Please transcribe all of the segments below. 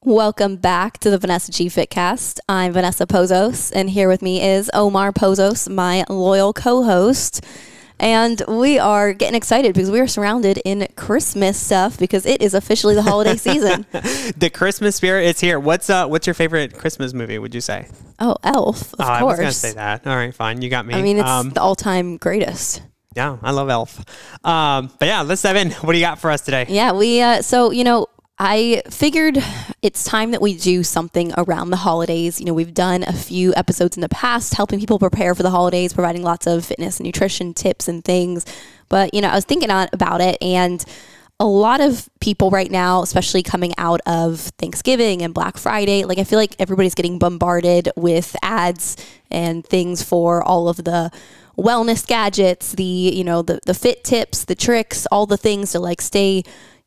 Welcome back to the Vanessa G Fitcast. I'm Vanessa Pozos, and here with me is Omar Pozos, my loyal co-host. And we are getting excited because we are surrounded in Christmas stuff because it is officially the holiday season. The Christmas spirit is here. What's your favorite Christmas movie, would you say? Oh, Elf, of course. I was going to say that. All right, fine. You got me. I mean, it's the all-time greatest. Yeah, I love Elf. But yeah, let's dive in. What do you got for us today? Yeah, I figured it's time that we do something around the holidays. We've done a few episodes in the past helping people prepare for the holidays, providing lots of fitness and nutrition tips and things. But, I was thinking about it, and a lot of people right now, especially coming out of Thanksgiving and Black Friday, I feel like everybody's getting bombarded with ads and things for all of the wellness gadgets, the fit tips, the tricks, all the things to stay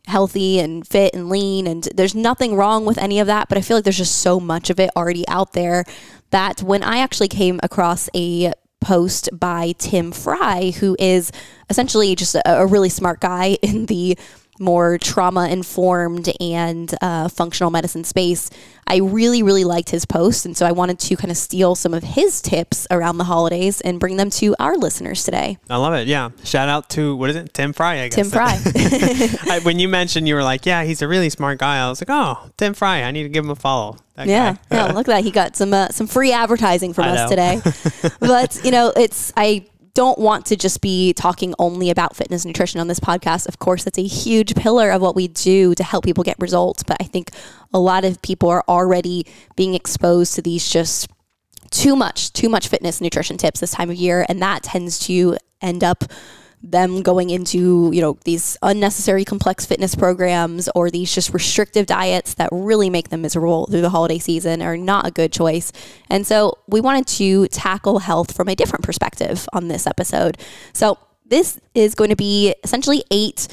healthy and fit and lean. And there's nothing wrong with any of that, but I feel like there's just so much of it already out there that when I actually came across a post by Tim Frie, who is essentially just a really smart guy in the more trauma-informed and functional medicine space, I really, really liked his post. And so I wanted to kind of steal some of his tips around the holidays and bring them to our listeners today. I love it. Yeah. Shout out to, what is it? Tim Frie, I guess. Tim Frie. When you mentioned, you were like, yeah, he's a really smart guy. I was like, oh, Tim Frie, I need to give him a follow. Yeah, look at that. He got some free advertising from us today. But, I don't want to just be talking only about fitness and nutrition on this podcast. Of course, that's a huge pillar of what we do to help people get results. But I think a lot of people are already being exposed to these just too much fitness and nutrition tips this time of year. And that tends to end up them going into, these unnecessary complex fitness programs or these just restrictive diets that really make them miserable through the holiday season are not a good choice. And so we wanted to tackle health from a different perspective on this episode. So this is going to be essentially 8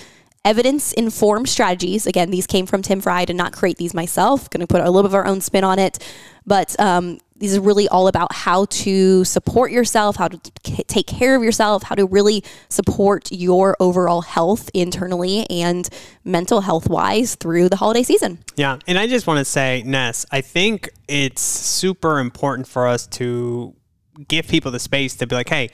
evidence-informed strategies. Again, these came from Tim Frie. I did not create these myself. Going to put a little bit of our own spin on it. But these are really all about how to support yourself, how to take care of yourself, how to really support your overall health internally and mental health-wise through the holiday season. Yeah, and I just want to say, Ness, I think it's super important for us to give people the space to be like, hey,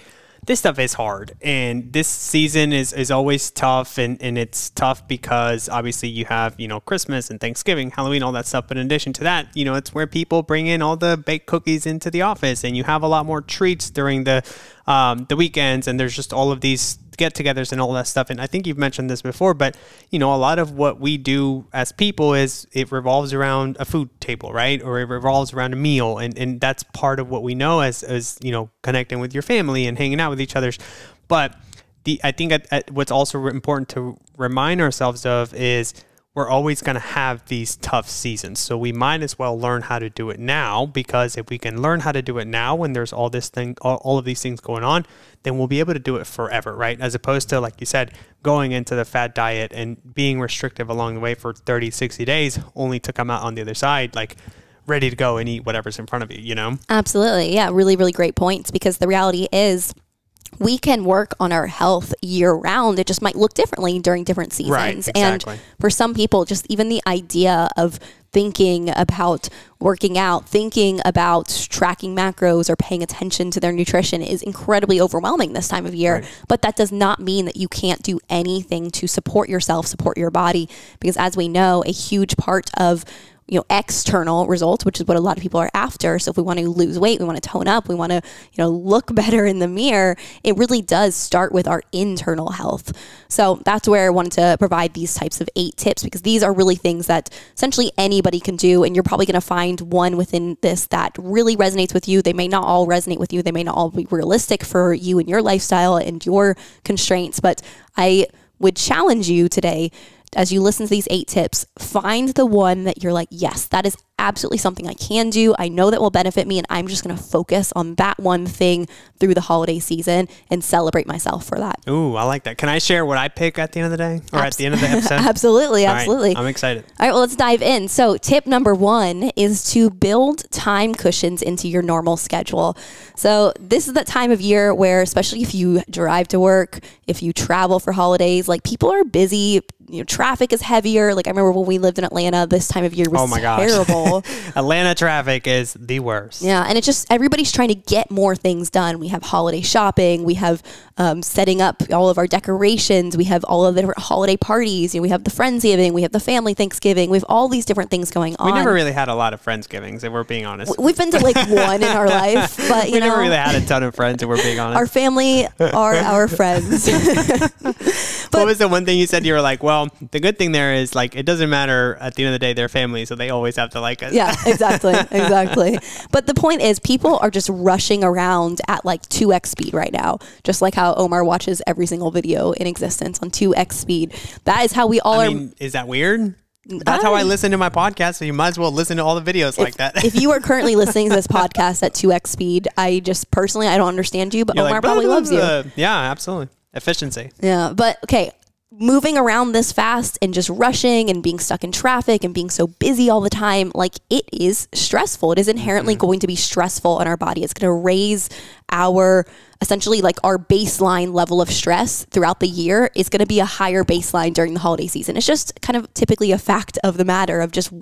this stuff is hard, and this season is always tough, and it's tough because obviously you have, Christmas and Thanksgiving, Halloween, all that stuff. But in addition to that, it's where people bring in all the baked cookies into the office, and you have a lot more treats during the weekends, and there's just all of these get-togethers and all that stuff. And I think you've mentioned this before, but a lot of what we do as people is it revolves around a food table, right? Or it revolves around a meal, and that's part of what we know as connecting with your family and hanging out with each other. But I think what's also important to remind ourselves of is we're always going to have these tough seasons. So we might as well learn how to do it now, because if we can learn how to do it now when there's all of these things going on, then we'll be able to do it forever, right? As opposed to, like you said, going into the fad diet and being restrictive along the way for 30, 60 days, only to come out on the other side, ready to go and eat whatever's in front of you, Absolutely. Yeah. Really, really great points, because the reality is we can work on our health year round. It just might look differently during different seasons. Right, exactly. And for some people, just even the idea of thinking about working out, thinking about tracking macros or paying attention to their nutrition is incredibly overwhelming this time of year. Right. But that does not mean that you can't do anything to support yourself, support your body, because as we know, a huge part of external results, which is what a lot of people are after. So if we want to lose weight, we want to tone up, we want to, look better in the mirror, it really does start with our internal health. So that's where I wanted to provide these types of 8 tips, because these are really things that essentially anybody can do. And you're probably going to find one within this that really resonates with you. They may not all resonate with you. They may not all be realistic for you and your lifestyle and your constraints, but I would challenge you today, as you listen to these 8 tips, find the one that you're like, yes, that is absolutely something I can do. I know that will benefit me, and I'm just going to focus on that one thing through the holiday season and celebrate myself for that. Ooh, I like that. Can I share what I pick at the end of the day or at the end of the episode? Absolutely. All right, I'm excited. All right, well, let's dive in. So tip number 1 is to build time cushions into your normal schedule. So this is that time of year where, especially if you drive to work, if you travel for holidays, like people are busy, traffic is heavier. Like I remember when we lived in Atlanta, this time of year was terrible. Atlanta traffic is the worst. Yeah. And it's just, everybody's trying to get more things done. We have holiday shopping. We have setting up all of our decorations. We have all of the different holiday parties. We have the Friendsgiving. We have the family Thanksgiving. We have all these different things going on. We never really had a lot of Friendsgivings, if we're being honest. We've been to like one in our life, but we never really had a ton of friends, if we're being honest. Our family are our friends. What was the one thing you said? You were like, well, the good thing there is like, it doesn't matter at the end of the day, they're family, so they always have to like us. Yeah, exactly. But the point is, people are just rushing around at like 2x speed right now, just like how Omar watches every single video in existence on 2x speed. That is how we all are. Is that weird? That's how I listen to my podcast, so you might as well listen to all the videos like that. If you are currently listening to this podcast at 2x speed, I just personally, I don't understand you, but Omar probably loves you. Yeah, absolutely. Efficiency. Yeah, but okay. Moving around this fast and just rushing and being stuck in traffic and being so busy all the time, like it is stressful. It is inherently going to be stressful on our body. It's going to raise our, essentially like our baseline level of stress throughout the year is going to be a higher baseline during the holiday season. It's just kind of typically a fact of the matter of just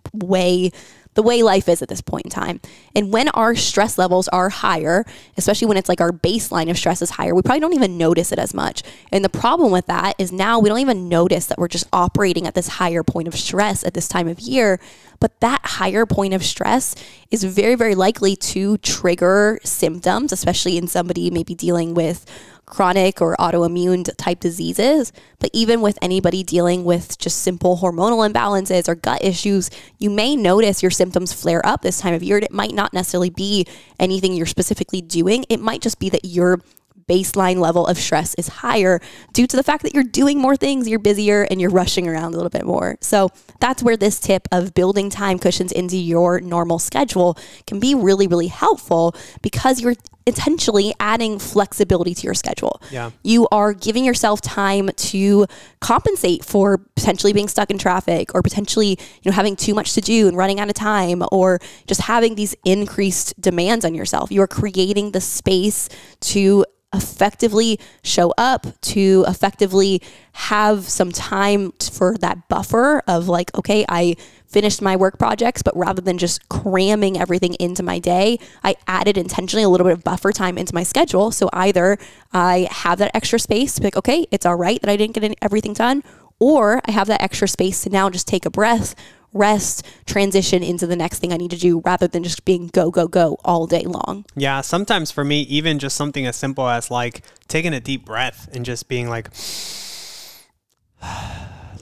the way life is at this point in time. And when our stress levels are higher, especially when it's like our baseline of stress is higher, we probably don't even notice it as much. And the problem with that is now we don't even notice that we're just operating at this higher point of stress at this time of year. But that higher point of stress is very, very likely to trigger symptoms, especially in somebody maybe dealing with chronic or autoimmune type diseases. But even with anybody dealing with just simple hormonal imbalances or gut issues, you may notice your symptoms flare up this time of year. And it might not necessarily be anything you're specifically doing. It might just be that your baseline level of stress is higher due to the fact that you're doing more things, you're busier, and you're rushing around a little bit more. So that's where this tip of building time cushions into your normal schedule can be really, really helpful, because you're intentionally adding flexibility to your schedule. Yeah. You are giving yourself time to compensate for potentially being stuck in traffic, or potentially, having too much to do and running out of time, or just having these increased demands on yourself. You are creating the space to effectively show up, to effectively have some time for that buffer of like, okay, I finished my work projects, but rather than just cramming everything into my day, I added intentionally a little bit of buffer time into my schedule. So either I have that extra space to be like, okay, it's all right that I didn't get everything done, or I have that extra space to now just take a breath, rest, transition into the next thing I need to do, rather than just being go, go, go all day long. Yeah, sometimes for me, even just something as simple as like taking a deep breath and just being like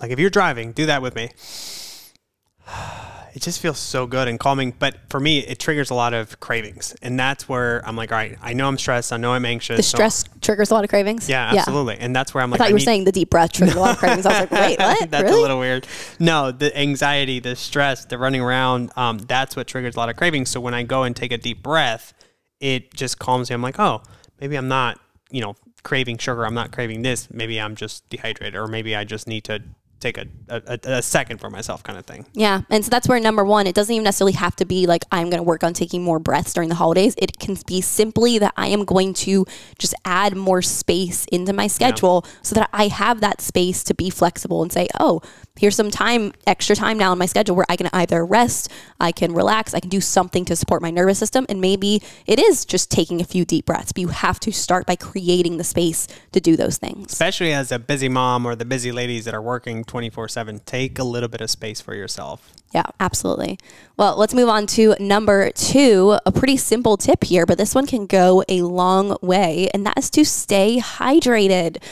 if you're driving, do that with me. It just feels so good and calming. But for me, it triggers a lot of cravings. And that's where I'm like, all right, I know I'm stressed. I know I'm anxious. The stress triggers a lot of cravings? Yeah, absolutely. And that's where I'm like, I thought you were saying the deep breath triggers a lot of cravings. I was like, wait, what? That's really? A little weird. No, the anxiety, the stress, the running around, that's what triggers a lot of cravings. So when I go and take a deep breath, it just calms me. I'm like, oh, maybe I'm not, craving sugar. I'm not craving this. Maybe I'm just dehydrated, or maybe I just need to take a second for myself, kind of thing. Yeah. And so that's where number one, it doesn't even necessarily have to be like, I'm going to work on taking more breaths during the holidays. It can be simply that I am going to just add more space into my schedule, so that I have that space to be flexible and say, oh, here's some time, extra time now in my schedule where I can either rest, I can relax, I can do something to support my nervous system. And maybe it is just taking a few deep breaths, but you have to start by creating the space to do those things. Especially as a busy mom, or the busy ladies that are working 24/7, take a little bit of space for yourself. Yeah, absolutely. Well, let's move on to number 2, a pretty simple tip here, but this one can go a long way, and that is to stay hydrated.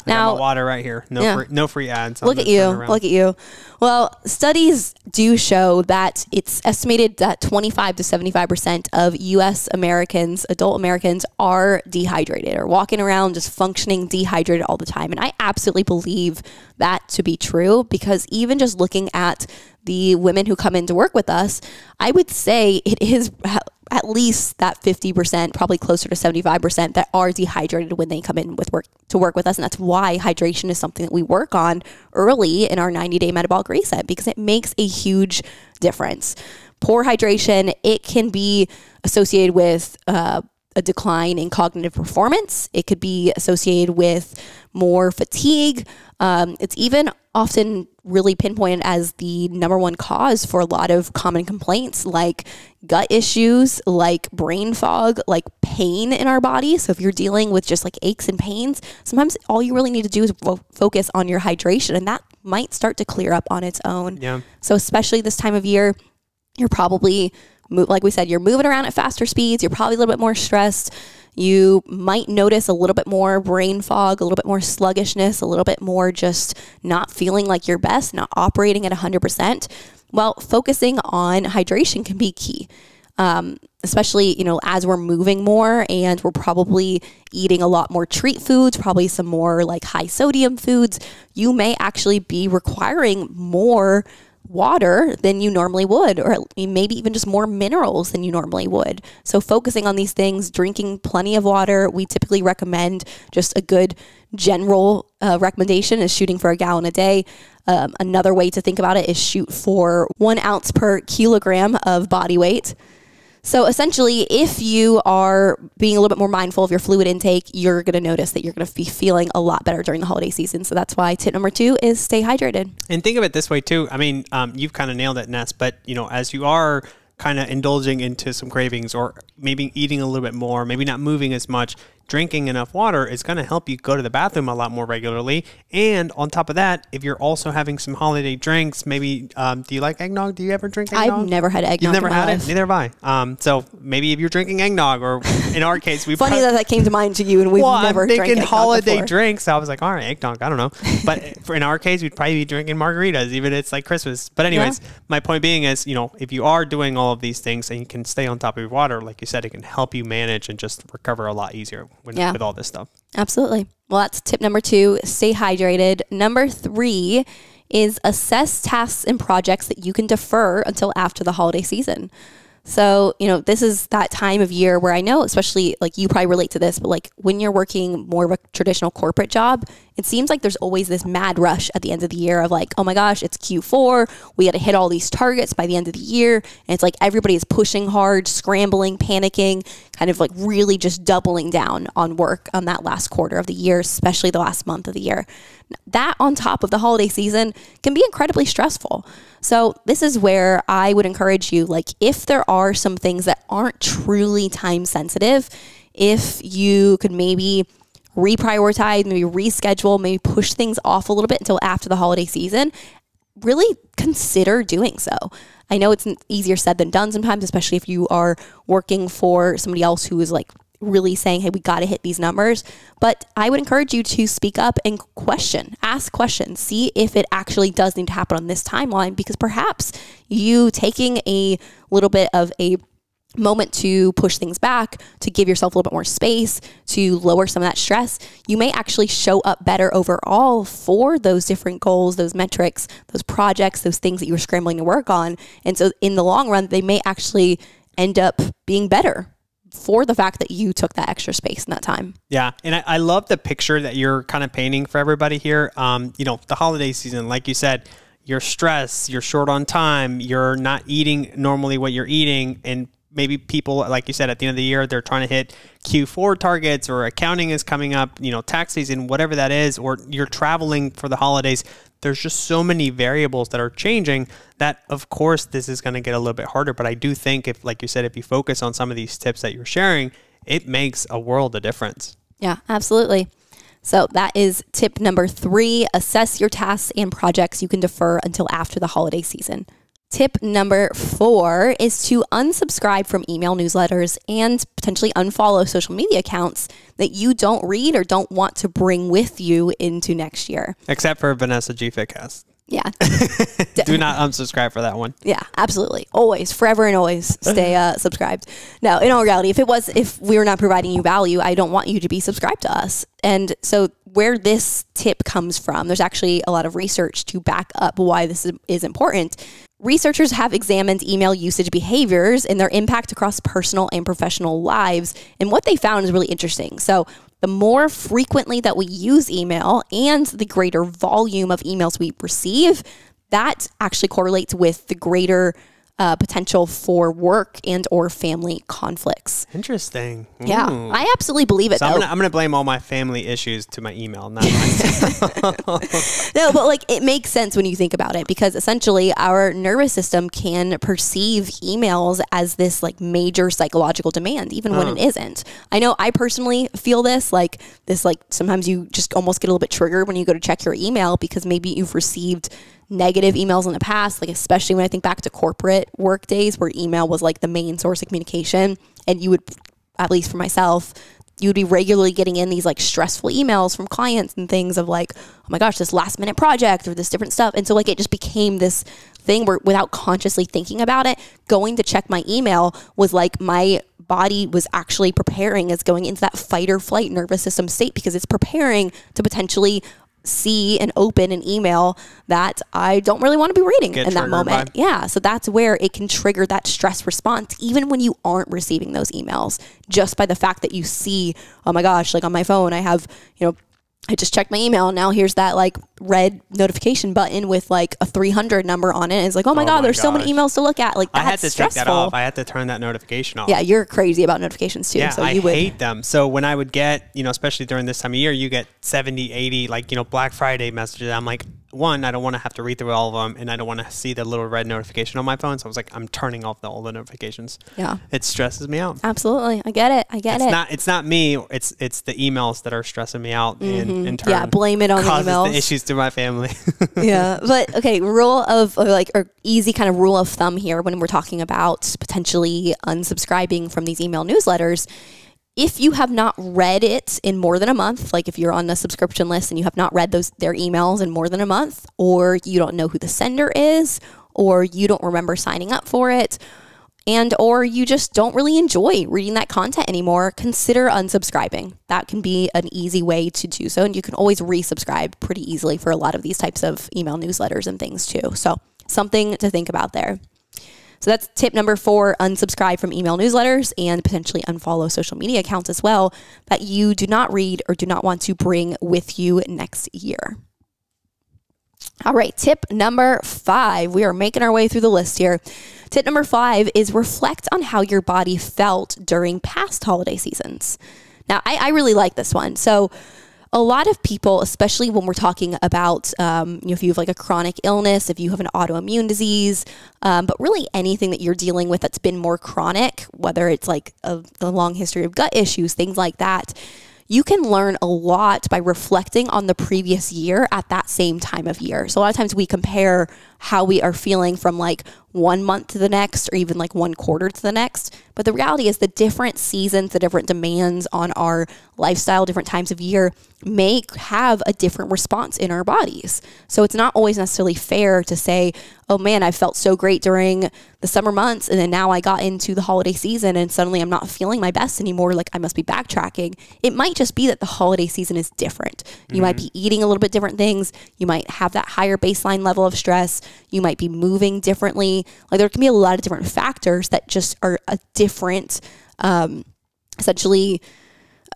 Now, I got my water right here. No free ads. Look at you. Look at you. Well, studies do show that it's estimated that 25 to 75% of U.S. Americans, adult Americans, are dehydrated or walking around just functioning dehydrated all the time. And I absolutely believe that to be true, because even just looking at the women who come in to work with us, I would say it is at least that 50%, probably closer to 75%, that are dehydrated when they come in to work with us. And that's why hydration is something that we work on early in our 90-day metabolic reset, because it makes a huge difference. Poor hydration, it can be associated with a decline in cognitive performance. It could be associated with more fatigue. It's even often really pinpointed as the number one cause for a lot of common complaints like gut issues, like brain fog, like pain in our body. So if you're dealing with just like aches and pains, sometimes all you really need to do is focus on your hydration, and that might start to clear up on its own. Yeah. So especially this time of year, you're probably, like we said, you're moving around at faster speeds. You're probably a little bit more stressed. You might notice a little bit more brain fog, a little bit more sluggishness, a little bit more just not feeling like your best, not operating at 100%. Well, focusing on hydration can be key, especially, as we're moving more and we're probably eating a lot more treat foods, probably some more like high sodium foods. You may actually be requiring more water than you normally would, or maybe even just more minerals than you normally would. So focusing on these things, drinking plenty of water. We typically recommend just a good general recommendation is shooting for 1 gallon a day. Another way to think about it is shoot for 1 ounce per kilogram of body weight. So essentially, if you are being a little bit more mindful of your fluid intake, you're going to notice that you're going to be feeling a lot better during the holiday season. So that's why tip number 2 is stay hydrated. And think of it this way too. I mean, you've kind of nailed it, Ness, but as you are kind of indulging into some cravings or maybe eating a little bit more, maybe not moving as much, drinking enough water is going to help you go to the bathroom a lot more regularly. And on top of that, if you're also having some holiday drinks, maybe, do you like eggnog? Do you ever drink eggnog? I've never had eggnog. You've never had it? Neither have I. So maybe if you're drinking eggnog, or in our case, we funny that came to mind to you, and we've never drank eggnog holiday before. drinks. I was like, all right, eggnog, I don't know. But in our case, we'd probably be drinking margaritas, even if it's like Christmas. But anyways, my point being is, if you are doing all of these things and you can stay on top of your water, like you said, it can help you manage and just recover a lot easier with all this stuff. Absolutely. Well, that's tip number 2, stay hydrated. Number 3 is assess tasks and projects that you can defer until after the holiday season. So, this is that time of year where I know, especially like you probably relate to this, but like when you're working more of a traditional corporate job, it seems like there's always this mad rush at the end of the year of like, oh my gosh, it's Q4. We got to hit all these targets by the end of the year. And it's like everybody is pushing hard, scrambling, panicking, kind of like really just doubling down on work on that last quarter of the year, especially the last month of the year. That on top of the holiday season can be incredibly stressful. So this is where I would encourage you, like if there are some things that aren't truly time sensitive, if you could maybe reprioritize, maybe reschedule, maybe push things off a little bit until after the holiday season, really consider doing so. I know it's easier said than done sometimes, especially if you are working for somebody else who is like really saying, hey, we got to hit these numbers. But I would encourage you to speak up and ask questions, see if it actually does need to happen on this timeline, because perhaps you taking a little bit of a moment to push things back, to give yourself a little bit more space, to lower some of that stress, you may actually show up better overall for those different goals, those metrics, those projects, those things that you were scrambling to work on. And so in the long run, they may actually end up being better for the fact that you took that extra space in that time. Yeah. And I love the picture that you're kind of painting for everybody here. The holiday season, like you said, you're stressed, you're short on time, you're not eating normally what you're eating, and maybe people, like you said, at the end of the year, they're trying to hit Q4 targets, or accounting is coming up, tax season, whatever that is, or you're traveling for the holidays. There's just so many variables that are changing that, of course, this is going to get a little bit harder. But I do think if, like you said, if you focus on some of these tips that you're sharing, it makes a world of difference. Yeah, absolutely. So that is tip number 3, assess your tasks and projects you can defer until after the holiday season. Tip number 4 is to unsubscribe from email newsletters and potentially unfollow social media accounts that you don't read or don't want to bring with you into next year. Except for Vanessa G. Fitcast. Yeah. Do not unsubscribe for that one. Yeah, absolutely. Always, forever and always stay subscribed. No, in all reality, if we were not providing you value, I don't want you to be subscribed to us. And so where this tip comes from, there's actually a lot of research to back up why this is important. Researchers have examined email usage behaviors and their impact across personal and professional lives. And what they found is really interesting. So the more frequently that we use email and the greater volume of emails we receive, that actually correlates with the greater potential for work and or family conflicts. Interesting. Yeah, I absolutely believe it. So I'm gonna blame all my family issues to my email, not myself. No, but like it makes sense when you think about it, because essentially our nervous system can perceive emails as this like major psychological demand, even when it isn't. I know I personally feel this, like sometimes you just almost get a little bit triggered when you go to check your email because maybe you've received negative emails in the past, like especially when I think back to corporate work days where email was like the main source of communication, and you would, at least for myself, you would be regularly getting in these like stressful emails from clients and things of like, oh my gosh, this last minute project or this different stuff. And so like it just became this thing where without consciously thinking about it, going to check my email was like my body was actually preparing, as going into that fight or flight nervous system state, because it's preparing to potentially see and open an email that I don't really want to be reading in that moment. Yeah. So that's where it can trigger that stress response, even when you aren't receiving those emails, just by the fact that you see, oh my gosh, like on my phone, I have, I just checked my email and now here's that like red notification button with like a 300 number on it. It's like, oh my God, there's so many emails to look at. Like that's I had to stressful. take that off. I had to turn that notification off. Yeah, you're crazy about notifications too. Yeah, so I hate them. So when I would get, especially during this time of year, you get 70, 80, like, Black Friday messages. I'm like, one, I don't want to have to read through all of them, and I don't want to see the little red notification on my phone. So I was like, I'm turning off all the notifications. Yeah. It stresses me out. Absolutely. I get it. It's not me. It's the emails that are stressing me out, and in turn, yeah, blame it on the emails. The issues to my family. Yeah. But okay, or easy kind of rule of thumb here when we're talking about potentially unsubscribing from these email newsletters. If you have not read it in more than a month, like if you're on a subscription list and you have not read their emails in more than a month, or you don't know who the sender is, or you don't remember signing up for it, and or you just don't really enjoy reading that content anymore, consider unsubscribing. That can be an easy way to do so, and you can always resubscribe pretty easily for a lot of these types of email newsletters and things too. So something to think about there. So that's tip number 4, unsubscribe from email newsletters and potentially unfollow social media accounts as well that you do not read or do not want to bring with you next year. All right, tip number 5. We are making our way through the list here. Tip number 5 is reflect on how your body felt during past holiday seasons. Now, I really like this one. So a lot of people, especially when we're talking about, if you have like a chronic illness, if you have an autoimmune disease, but really anything that you're dealing with that's been more chronic, whether it's like a long history of gut issues, things like that, you can learn a lot by reflecting on the previous year at that same time of year. So a lot of times we compare how we are feeling from like one month to the next, or even like one quarter to the next. But the reality is the different seasons, the different demands on our lifestyle, different times of year may have a different response in our bodies. So it's not always necessarily fair to say, oh man, I felt so great during the summer months, and then now I got into the holiday season and suddenly I'm not feeling my best anymore. Like I must be backtracking. It might just be that the holiday season is different. You might be eating a little bit different things. You might have that higher baseline level of stress. You might be moving differently. Like there can be a lot of different factors that just are a different, essentially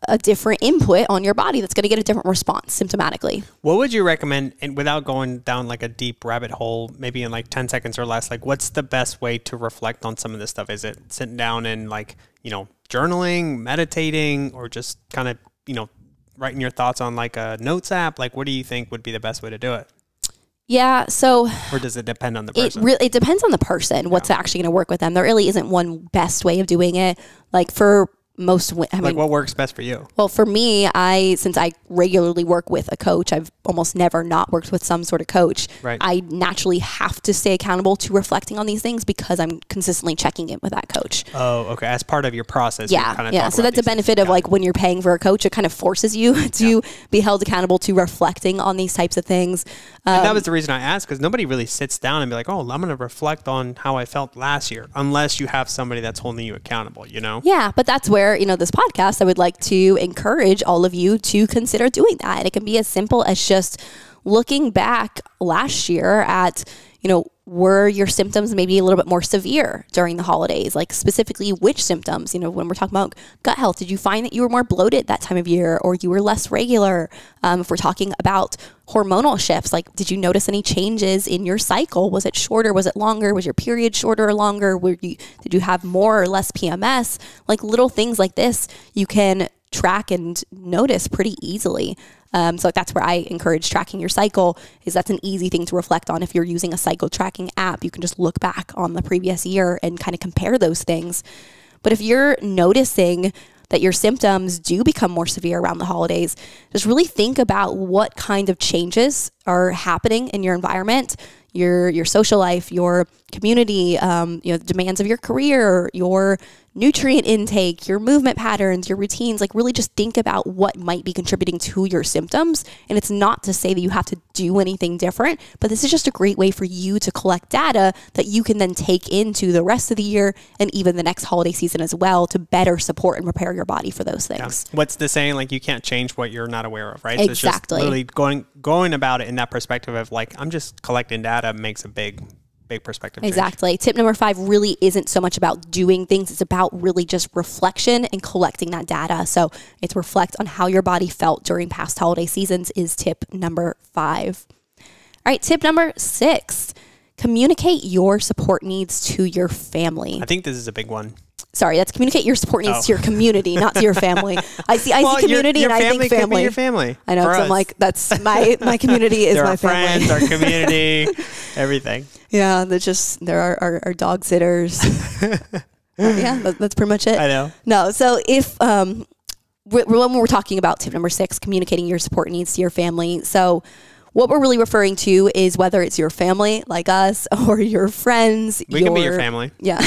a different input on your body that's going to get a different response symptomatically. What would you recommend, and without going down like a deep rabbit hole, maybe in like 10 seconds or less, like what's the best way to reflect on some of this stuff? Is it sitting down and like, journaling, meditating, or just kind of, writing your thoughts on like a notes app? Like what do you think would be the best way to do it? Yeah, so... Or does it depend on the person? It depends on the person, what's actually going to work with them. There really isn't one best way of doing it. Like for what works best for you? Well, for me, since I regularly work with a coach, I've almost never not worked with some sort of coach. Right. I naturally have to stay accountable to reflecting on these things because I'm consistently checking in with that coach. Oh, okay. As part of your process. Yeah. So that's a benefit of like when you're paying for a coach, it kind of forces you to be held accountable to reflecting on these types of things. And that was the reason I asked, because nobody really sits down and be like, oh, I'm going to reflect on how I felt last year, unless you have somebody that's holding you accountable, you know? Yeah, but that's where, this podcast, I would like to encourage all of you to consider doing that. And it can be as simple as just looking back last year at, were your symptoms maybe a little bit more severe during the holidays? Like specifically which symptoms, when we're talking about gut health, did you find that you were more bloated that time of year or you were less regular? If we're talking about hormonal shifts, like did you notice any changes in your cycle? Was it shorter? Was it longer? Was your period shorter or longer? Did you have more or less PMS? Like little things like this, you can track and notice pretty easily. So that's where I encourage tracking your cycle, is that's an easy thing to reflect on. If you're using a cycle tracking app, you can just look back on the previous year and kind of compare those things. But if you're noticing that your symptoms do become more severe around the holidays, just really think about what kind of changes are happening in your environment, your social life, your community, the demands of your career, your nutrient intake, your movement patterns, your routines. Like really just think about what might be contributing to your symptoms. And it's not to say that you have to do anything different, but this is just a great way for you to collect data that you can then take into the rest of the year and even the next holiday season as well to better support and prepare your body for those things. Yeah. What's the saying? Like, you can't change what you're not aware of, right? Exactly. So it's just literally going about it in that perspective of like, I'm just collecting data makes a big perspective change. Exactly. Tip number 5 really isn't so much about doing things. It's about really just reflection and collecting that data. So it's reflect on how your body felt during past holiday seasons is tip number 5. All right. Tip number 6, communicate your support needs to your family. I think this is a big one. Sorry, that's communicate your support needs to your community, not to your family. I see community your and I think family. Could be your family. I know, because I'm like, that's my community is my family. Friends, our community, everything. Yeah, there are our dog sitters. Yeah, that's pretty much it. I know. No, so if when we're talking about tip number 6, communicating your support needs to your family, so what we're really referring to is whether it's your family, like us, or your friends. We can be your family. Yeah.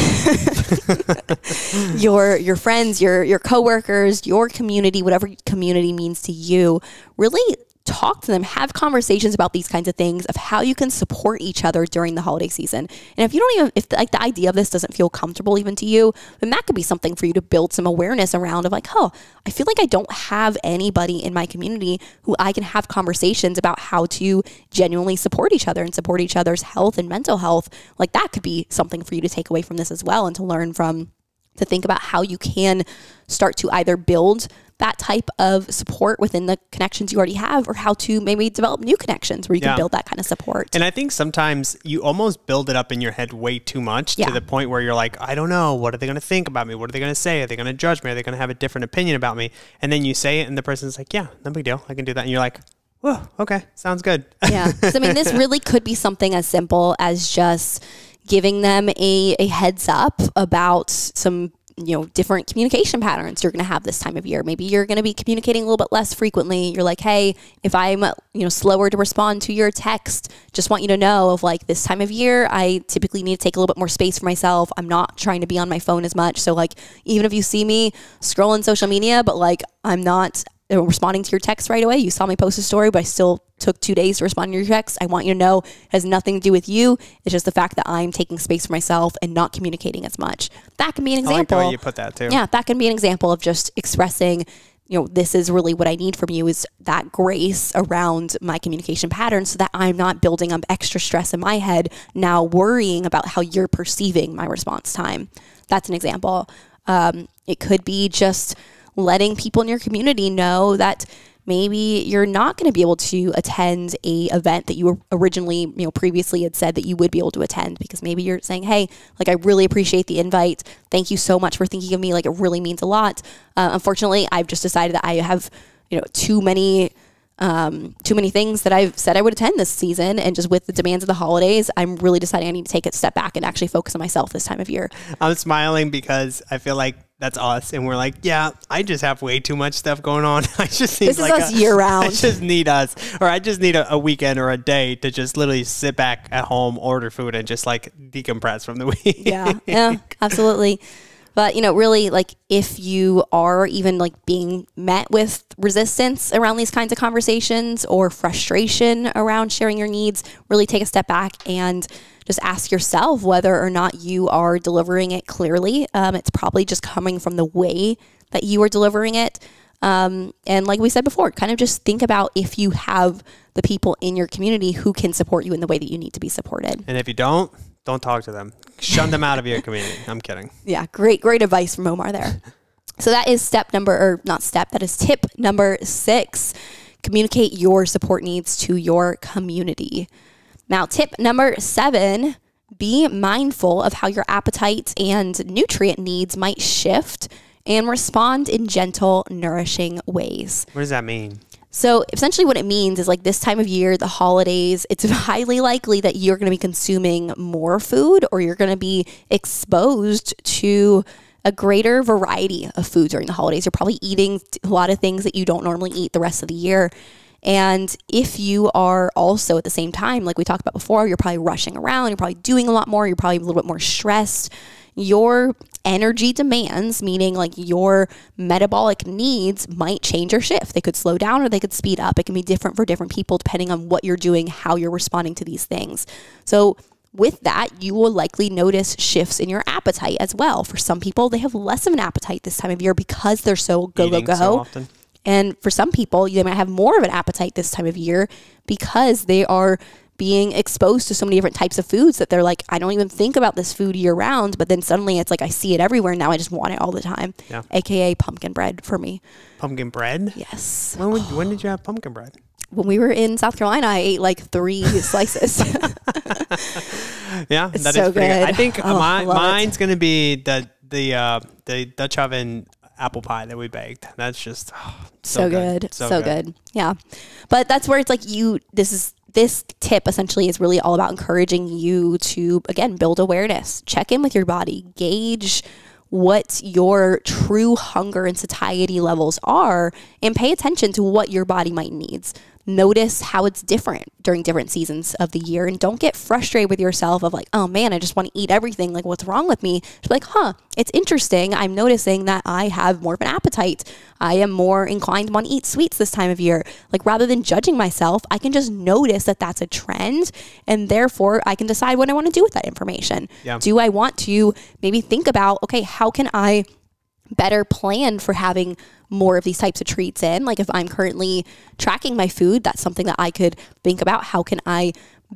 your friends, your coworkers, your community, whatever community means to you. Really talk to them, have conversations about these kinds of things, of how you can support each other during the holiday season. And if you don't even, if the idea of this doesn't feel comfortable even to you, then that could be something for you to build some awareness around of like, oh, I feel like I don't have anybody in my community who I can have conversations about how to genuinely support each other and support each other's health and mental health. Like that could be something for you to take away from this as well and to learn from, to think about how you can start to either build that type of support within the connections you already have, or how to maybe develop new connections where you can build that kind of support. And I think sometimes you almost build it up in your head way too much to the point where you're like, I don't know, what are they going to think about me? What are they going to say? Are they going to judge me? Are they going to have a different opinion about me? And then you say it and the person's like, yeah, no big deal. I can do that. And you're like, whoa, okay, sounds good. Yeah. So, I mean, this really could be something as simple as just giving them a heads up about some different communication patterns you're going to have this time of year. Maybe you're going to be communicating a little bit less frequently. You're like, hey, if I'm, slower to respond to your text, just want you to know of like this time of year, I typically need to take a little bit more space for myself. I'm not trying to be on my phone as much. So like, even if you see me scrolling social media, but like, I'm not responding to your text right away. You saw me post a story, but I still took 2 days to respond to your text. I want you to know it has nothing to do with you. It's just the fact that I'm taking space for myself and not communicating as much. That can be an example. I like the way you put that too. Yeah, that can be an example of just expressing, this is really what I need from you, is that grace around my communication patterns so that I'm not building up extra stress in my head, now worrying about how you're perceiving my response time. That's an example. It could be just letting people in your community know that maybe you're not going to be able to attend a event that you were originally, previously had said that you would be able to attend, because maybe you're saying, hey, like, I really appreciate the invite. Thank you so much for thinking of me. Like, it really means a lot. Unfortunately, I've just decided that I have, too many too many things that I've said I would attend this season. And just with the demands of the holidays, I'm really deciding I need to take a step back and actually focus on myself this time of year. I'm smiling because I feel like that's us. And we're like, yeah, I just have way too much stuff going on. I just need this is us year round. I just need us, or I just need a weekend or a day to just literally sit back at home, order food, and just like decompress from the week. Yeah, absolutely. But, really, like, if you are even like being met with resistance around these kinds of conversations or frustration around sharing your needs, really take a step back and just ask yourself whether or not you are delivering it clearly. It's probably just coming from the way that you are delivering it. And like we said before, kind of just think about if you have the people in your community who can support you in the way that you need to be supported. And if you don't talk to them. Shun them out of your community. I'm kidding. Yeah, great advice from Omar there. So that is tip number 6. Communicate your support needs to your community. Now, tip number 7, be mindful of how your appetite and nutrient needs might shift and respond in gentle, nourishing ways. What does that mean? So essentially what it means is like this time of year, the holidays, it's highly likely that you're going to be consuming more food or you're going to be exposed to a greater variety of food during the holidays. You're probably eating a lot of things that you don't normally eat the rest of the year. And if you are also at the same time, like we talked about before, you're probably rushing around, you're probably doing a lot more, you're probably a little bit more stressed. Your energy demands, meaning like your metabolic needs, might change or shift. They could slow down or they could speed up. It can be different for different people depending on what you're doing, how you're responding to these things. So with that, you will likely notice shifts in your appetite as well. For some people, they have less of an appetite this time of year because they're so go. So often. And for some people, they might have more of an appetite this time of year because they are being exposed to so many different types of foods that they're like, I don't even think about this food year round, but then suddenly it's like I see it everywhere. Now I just want it all the time. Yeah. AKA pumpkin bread for me. Pumpkin bread? Yes. When did you have pumpkin bread? When we were in South Carolina, I ate like 3 slices. Yeah, that so is pretty good. I think mine's going to be the Dutch oven apple pie that we baked. That's just so good. So good. Yeah. But that's where it's like this tip essentially is really all about encouraging you to, again, build awareness, check in with your body, gauge what your true hunger and satiety levels are, and pay attention to what your body might need. Notice how it's different during different seasons of the year, and don't get frustrated with yourself of like, oh man, I just want to eat everything. Like, what's wrong with me? Just be like, it's interesting. I'm noticing that I have more of an appetite. I am more inclined to want to eat sweets this time of year. Like, rather than judging myself, I can just notice that that's a trend, and therefore I can decide what I want to do with that information. Yeah. Do I want to maybe think about, okay, how can I better plan for having more of these types of treats in? Like if I'm currently tracking my food, that's something that I could think about. How can I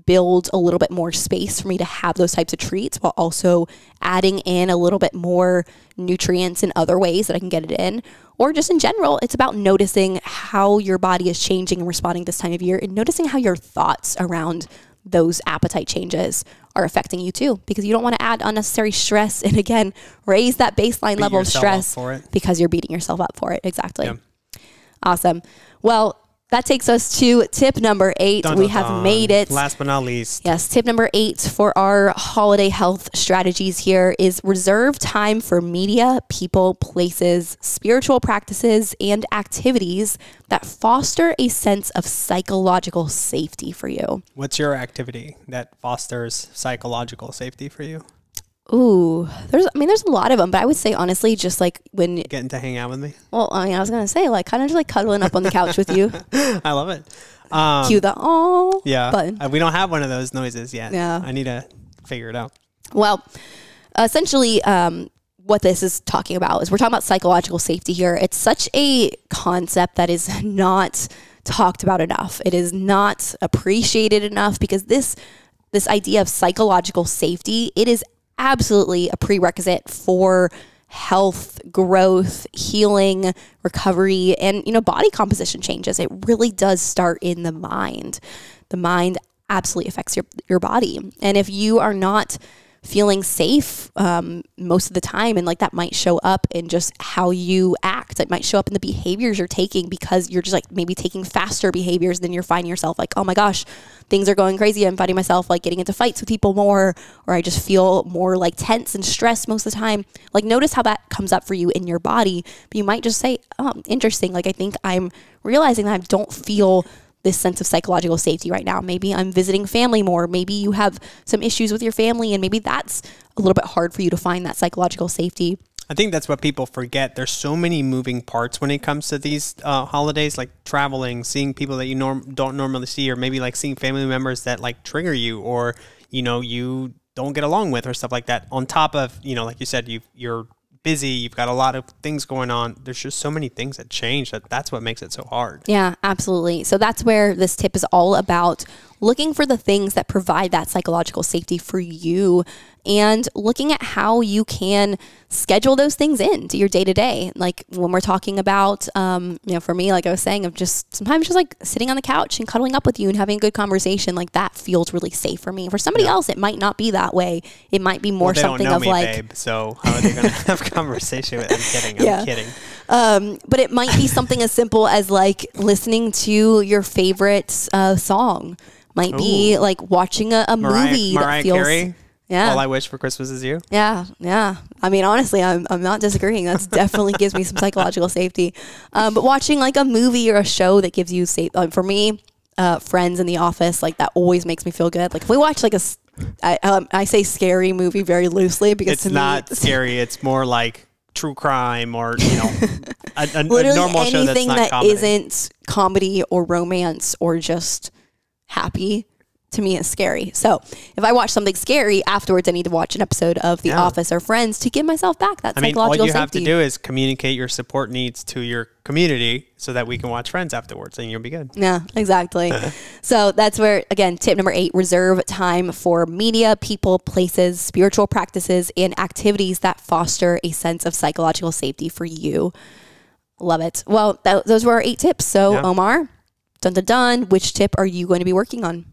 build a little bit more space for me to have those types of treats while also adding in a little bit more nutrients in other ways that I can get it in? Or just in general, it's about noticing how your body is changing and responding this time of year, and noticing how your thoughts around those appetite changes are affecting you too, because you don't want to add unnecessary stress and again raise that baseline level of stress because you're beating yourself up for it. Exactly. Yeah. Awesome. Well, that takes us to tip number 8. We have made it. Last but not least. Yes. Tip number 8 for our holiday health strategies here is reserve time for media, people, places, spiritual practices, and activities that foster a sense of psychological safety for you. What's your activity that fosters psychological safety for you? Ooh, there's a lot of them, but I would say honestly, just like when getting to hang out with me. Well, I was going to say like kind of just like cuddling up on the couch with you. I love it. Cue the button. We don't have one of those noises yet. Yeah. I need to figure it out. Well, essentially, what this is talking about is we're talking about psychological safety here. It's such a concept that is not talked about enough. It is not appreciated enough because this idea of psychological safety, it is absolutely a prerequisite for health, growth, healing, recovery, and, body composition changes. It really does start in the mind. The mind absolutely affects your body. And if you are not feeling safe most of the time. And like that might show up in just how you act. It might show up in the behaviors you're taking because you're just like maybe taking faster behaviors than you're finding yourself like, oh my gosh, things are going crazy. I'm finding myself like getting into fights with people more, or I just feel more like tense and stressed most of the time. Like notice how that comes up for you in your body. But you might just say, oh, interesting. Like I think I'm realizing that I don't feel this sense of psychological safety right now. Maybe I'm visiting family more. Maybe you have some issues with your family and maybe that's a little bit hard for you to find that psychological safety. I think that's what people forget. There's so many moving parts when it comes to these holidays, like traveling, seeing people that you don't normally see, or maybe like seeing family members that like trigger you, or, you know, you don't get along with, or stuff like that. On top of, you know, like you said, you're busy, you've got a lot of things going on. There's just so many things that change that's what makes it so hard. Yeah, absolutely. So that's where this tip is all about, looking for the things that provide that psychological safety for you and looking at how you can schedule those things into your day-to-day. Like when we're talking about, you know, for me, like I was saying, of just sometimes just like sitting on the couch and cuddling up with you and having a good conversation, like that feels really safe for me. For somebody else, it might not be that way. It might be more something of like, babe, so how are they going to have conversation with? I'm kidding. I'm kidding. But it might be something as simple as like listening to your favorite song. Might be like watching a movie Mariah that feels. Carey? Yeah. All I Wish for Christmas Is You. Yeah. Yeah. I mean, honestly, I'm not disagreeing. That's definitely gives me some psychological safety. But watching like a movie or a show that gives you safe, for me, Friends in The Office, like that always makes me feel good. Like if we watch like I say scary movie very loosely because it's not scary. It's more like true crime, or, you know, a normal show that's not comedy. Isn't comedy or romance or just happy, to me is scary. So if I watch something scary afterwards, I need to watch an episode of The Office or Friends to give myself back that psychological safety. All you have to do is communicate your support needs to your community so that we can watch Friends afterwards and you'll be good. Yeah, exactly. So that's where, again, tip number 8, reserve time for media, people, places, spiritual practices, and activities that foster a sense of psychological safety for you. Love it. Well, those were our 8 tips. So Omar, dun dun dun, which tip are you going to be working on?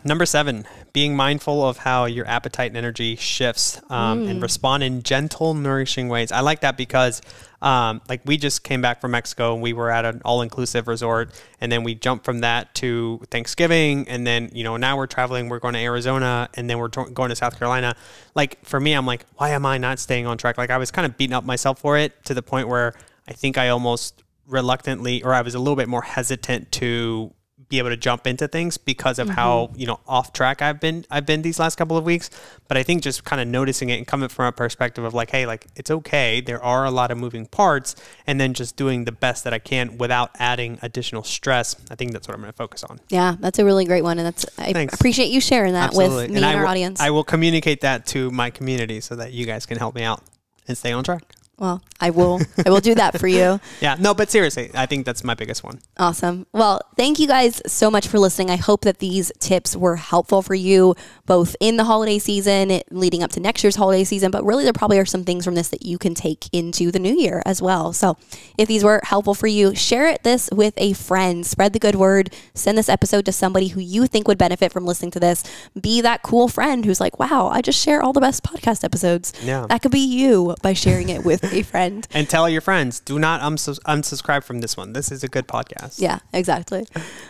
Number 7, being mindful of how your appetite and energy shifts, and respond in gentle, nourishing ways. I like that because, like we just came back from Mexico and we were at an all-inclusive resort, and then we jumped from that to Thanksgiving. And then, you know, now we're traveling, we're going to Arizona, and then we're going to South Carolina. Like for me, I'm like, why am I not staying on track? Like I was kind of beating up myself for it to the point where I think I almost reluctantly, or I was a little bit more hesitant to be able to jump into things because of how, you know, off track I've been these last couple of weeks. But I think just kind of noticing it and coming from a perspective of like, hey, like it's okay. There are a lot of moving parts, and then just doing the best that I can without adding additional stress. I think that's what I'm going to focus on. Yeah, that's a really great one. And I appreciate you sharing that with me and our audience. I will communicate that to my community so that you guys can help me out and stay on track. Well, I will do that for you. Yeah, no, but seriously, I think that's my biggest one. Awesome. Well, thank you guys so much for listening. I hope that these tips were helpful for you, both in the holiday season, leading up to next year's holiday season, but really there probably are some things from this that you can take into the new year as well. So if these were helpful for you, share this with a friend, spread the good word, send this episode to somebody who you think would benefit from listening to this. Be that cool friend who's like, wow, I just share all the best podcast episodes. Yeah. That could be you by sharing it with a friend. And tell your friends, do not unsubscribe from this one. This is a good podcast. Yeah, exactly.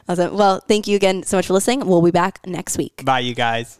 Awesome. Well, thank you again so much for listening. We'll be back next week. Bye, you guys.